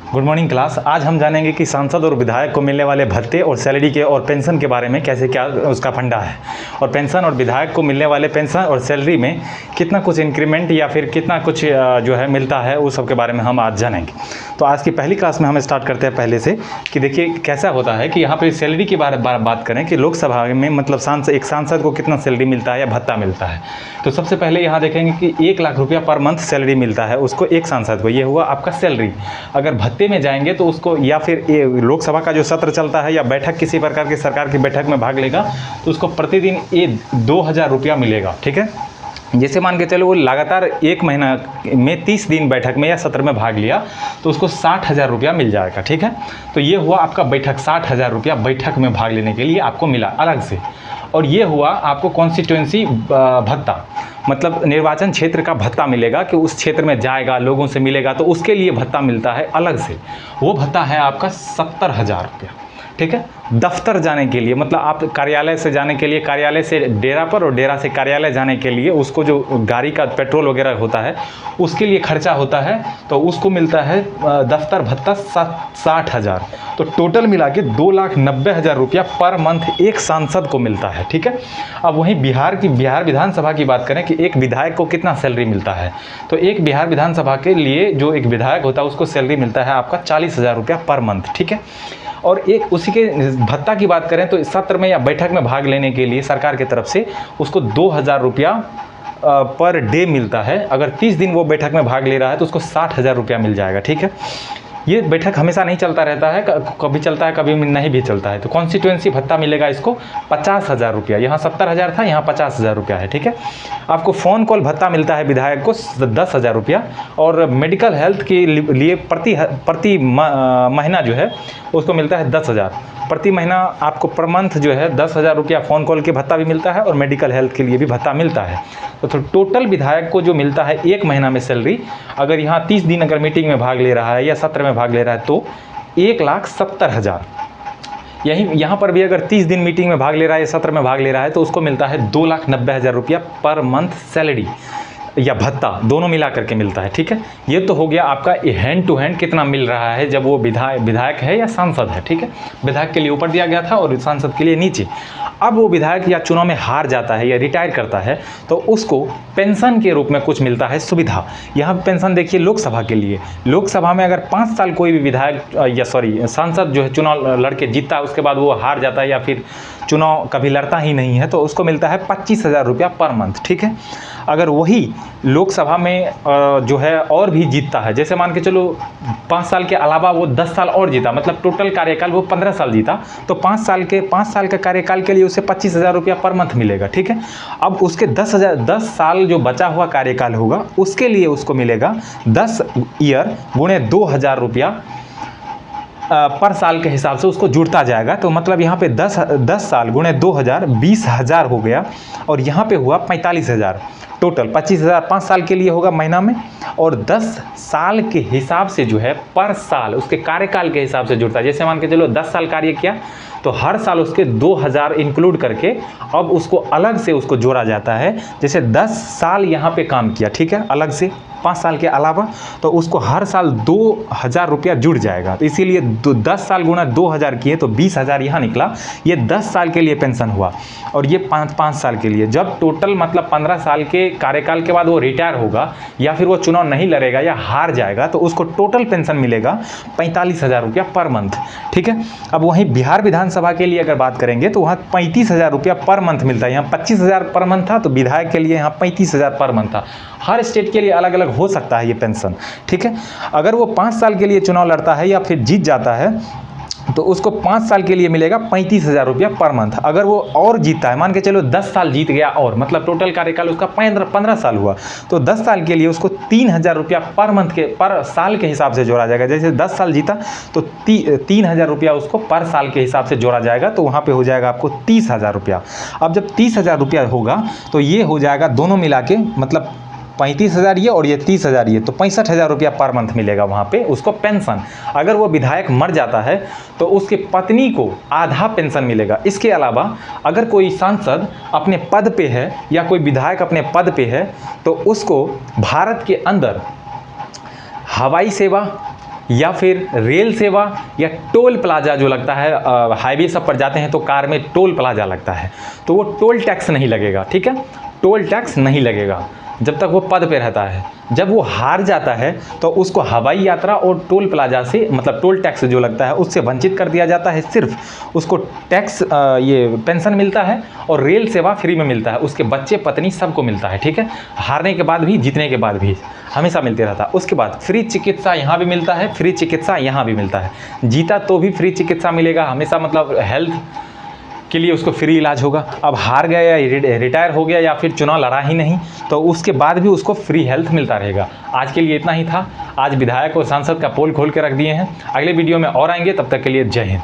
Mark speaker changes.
Speaker 1: Good morning class. आज हम जानेंगे कि सांसद और विधायक को मिलने वाले भत्ते और सैलरी के और पेंशन के बारे में कैसे क्या उसका फंडा है, और पेंशन और विधायक को मिलने वाले पेंशन और सैलरी में कितना कुछ इंक्रीमेंट या फिर कितना कुछ जो है मिलता है, उस सब के बारे में हम आज जानेंगे। तो आज की पहली क्लास में हम स्टार्ट करते हैं पहले से कि देखिए कैसा होता है कि यहाँ पर सैलरी की बात करें कि लोकसभा में मतलब एक सांसद को कितना सैलरी मिलता है या भत्ता मिलता है। तो सबसे पहले यहाँ देखेंगे कि 1 लाख रुपया पर मंथ सैलरी मिलता है उसको एक सांसद को। ये हुआ आपका सैलरी। अगर भत्ते में जाएंगे तो उसको, या फिर लोकसभा का जो सत्र चलता है या बैठक किसी प्रकार की सरकार की बैठक में भाग लेगा तो उसको प्रतिदिन 2000 रुपया मिलेगा। ठीक है, जैसे मान के चलो वो लगातार 1 महीना में 30 दिन बैठक में या सत्र में भाग लिया तो उसको 60,000 रुपया मिल जाएगा। ठीक है, तो ये हुआ आपका बैठक, 60,000 रुपया बैठक में भाग लेने के लिए आपको मिला अलग से। और ये हुआ आपको कॉन्स्टिट्यूएंसी भत्ता, मतलब निर्वाचन क्षेत्र का भत्ता मिलेगा कि उस क्षेत्र में जाएगा, लोगों से मिलेगा, तो उसके लिए भत्ता मिलता है अलग से। वो भत्ता है आपका 70,000 रुपया। ठीक है, दफ्तर जाने के लिए, मतलब आप कार्यालय से जाने के लिए, कार्यालय से डेरा पर और डेरा से कार्यालय जाने के लिए उसको जो गाड़ी का पेट्रोल वगैरह होता है उसके लिए खर्चा होता है, तो उसको मिलता है दफ्तर भत्ता 60,000। तो टोटल मिला के 2,90,000 रुपया पर मंथ एक सांसद को मिलता है। ठीक है, अब वहीं बिहार विधानसभा की बात करें कि एक विधायक को कितना सैलरी मिलता है, तो एक बिहार विधानसभा के लिए जो एक विधायक होता है उसको सैलरी मिलता है आपका 40,000 रुपया पर मंथ। ठीक है, और एक उसी के भत्ता की बात करें तो सत्र में या बैठक में भाग लेने के लिए सरकार की तरफ से उसको 2,000 रुपया पर डे मिलता है। अगर 30 दिन वो बैठक में भाग ले रहा है तो उसको 60,000 रुपया मिल जाएगा। ठीक है, ये बैठक हमेशा नहीं चलता रहता है, कभी चलता है कभी नहीं भी चलता है। तो कॉन्स्टिट्यूएंसी भत्ता मिलेगा इसको 50,000 रुपया। यहाँ 70,000 था, यहाँ 50,000 रुपया है। ठीक है, आपको फ़ोन कॉल भत्ता मिलता है विधायक को 10,000 रुपया, और मेडिकल हेल्थ के लिए प्रति महीना जो है उसको मिलता है 10,000 प्रति महीना। आपको पर मंथ जो है 10,000 रुपया फ़ोन कॉल के भत्ता भी मिलता है और मेडिकल हेल्थ के लिए भी भत्ता मिलता है। तो टोटल विधायक को जो मिलता है 1 महीना में सैलरी, अगर यहाँ 30 दिन अगर मीटिंग में भाग ले रहा है या सत्र में भाग ले रहा है तो 1,70,000। यहाँ पर भी अगर 30 दिन मीटिंग में भाग ले रहा है या सत्र में भाग ले रहा है तो उसको मिलता है 2,90,000 रुपया पर मंथ सैलरी या भत्ता, दोनों मिला करके मिलता है। ठीक है, ये तो हो गया आपका हैंड टू हैंड कितना मिल रहा है जब वो विधायक है या सांसद है। ठीक है, विधायक के लिए ऊपर दिया गया था और सांसद के लिए नीचे। अब वो विधायक या चुनाव में हार जाता है या रिटायर करता है तो उसको पेंशन के रूप में कुछ मिलता है सुविधा। यहाँ पेंशन देखिए लोकसभा के लिए, लोकसभा में अगर 5 साल कोई भी विधायक सांसद जो है चुनाव लड़के जीतता है, उसके बाद वो हार जाता है या फिर चुनाव कभी लड़ता ही नहीं है तो उसको मिलता है 25,000 रुपया पर मंथ। ठीक है, अगर वही लोकसभा में जो है और भी जीतता है, जैसे मान के चलो 5 साल के अलावा वो 10 साल और जीता, मतलब टोटल कार्यकाल वो 15 साल जीता, तो 5 साल के कार्यकाल के लिए उसे 25,000 रुपया पर मंथ मिलेगा। ठीक है, अब उसके 10 साल जो बचा हुआ कार्यकाल होगा उसके लिए उसको मिलेगा 10 ईयर गुणे 2,000 रुपया पर साल के हिसाब से उसको जुड़ता जाएगा। तो मतलब यहाँ पे 10 साल गुणे 2,000 20,000 हो गया, और यहाँ पे हुआ 45,000। टोटल 25,000 5 साल के लिए होगा महीना में, और 10 साल के हिसाब से जो है पर साल उसके कार्यकाल के हिसाब से जुड़ता है। जैसे मान के चलो 10 साल कार्य किया तो हर साल उसके 2,000 इंक्लूड करके अब उसको अलग से उसको जोड़ा जाता है। जैसे 10 साल यहाँ पे काम किया, ठीक है, अलग से 5 साल के अलावा, तो उसको हर साल 2,000 रुपया जुड़ जाएगा। तो इसीलिए 10 साल गुना 2,000 किए तो 20,000 यहाँ निकला। ये 10 साल के लिए पेंशन हुआ, और ये 5 साल के लिए। जब टोटल मतलब 15 साल के कार्यकाल के बाद वो रिटायर होगा या फिर वो चुनाव नहीं लड़ेगा या हार जाएगा तो उसको टोटल पेंशन मिलेगा 45,000 रुपया पर मंथ। ठीक है, अब वहीं बिहार विधानसभा के लिए अगर बात करेंगे तो वहाँ 35,000 रुपया पर मंथ मिलता है। यहाँ 25,000 पर मंथ था तो विधायक के लिए यहाँ 35,000 पर मंथ था। हर स्टेट के लिए अलग अलग हो सकता है ये पेंशन। ठीक है, अगर वो 5 साल के लिए चुनाव लड़ता है या फिर जीत जाता है तो उसको 5 साल के लिए मिलेगा 35,000 रुपया पर मंथ। अगर वो और जीतता है, मान के चलो 10 साल जीत गया और मतलब टोटल कार्यकाल उसका 15 साल हुआ, तो 10 साल के लिए उसको 3,000 रुपया पर साल के हिसाब से जोड़ा जाएगा। जैसे 10 साल जीता तो 3,000 रुपया उसको पर साल के हिसाब से जोड़ा जाएगा, तो वहाँ पे हो जाएगा आपको 30,000 रुपया। अब जब 30,000 रुपया होगा तो ये हो जाएगा दोनों मिला के, मतलब 35,000 ये और ये 30,000 ये, तो 65,000 रुपया पर मंथ मिलेगा वहाँ पे उसको पेंशन। अगर वो विधायक मर जाता है तो उसके पत्नी को आधा पेंशन मिलेगा। इसके अलावा अगर कोई सांसद अपने पद पे है या कोई विधायक अपने पद पे है तो उसको भारत के अंदर हवाई सेवा, या फिर रेल सेवा या टोल प्लाजा जो लगता है, हाईवे सब पर जाते हैं तो कार में टोल प्लाजा लगता है, तो वो टोल टैक्स नहीं लगेगा, ठीक है, टोल टैक्स नहीं लगेगा जब तक वो पद पे रहता है। जब वो हार जाता है तो उसको हवाई यात्रा और टोल प्लाजा से, मतलब टोल टैक्स जो लगता है उससे वंचित कर दिया जाता है। सिर्फ उसको टैक्स ये पेंशन मिलता है और रेल सेवा फ्री में मिलता है, उसके बच्चे पत्नी सबको मिलता है, ठीक है, हारने के बाद भी जीतने के बाद भी हमेशा मिलते रहता है। उसके बाद फ्री चिकित्सा यहाँ भी मिलता है, फ्री चिकित्सा यहाँ भी मिलता है, जीता तो भी फ्री चिकित्सा मिलेगा हमेशा, मतलब हेल्थ के लिए उसको फ्री इलाज होगा। अब हार गया या रिटायर हो गया या फिर चुनाव लड़ा ही नहीं तो उसके बाद भी उसको फ्री हेल्थ मिलता रहेगा। आज के लिए इतना ही था। आज विधायक और सांसद का पोल खोल के रख दिए हैं। अगले वीडियो में और आएंगे, तब तक के लिए जय हिंद।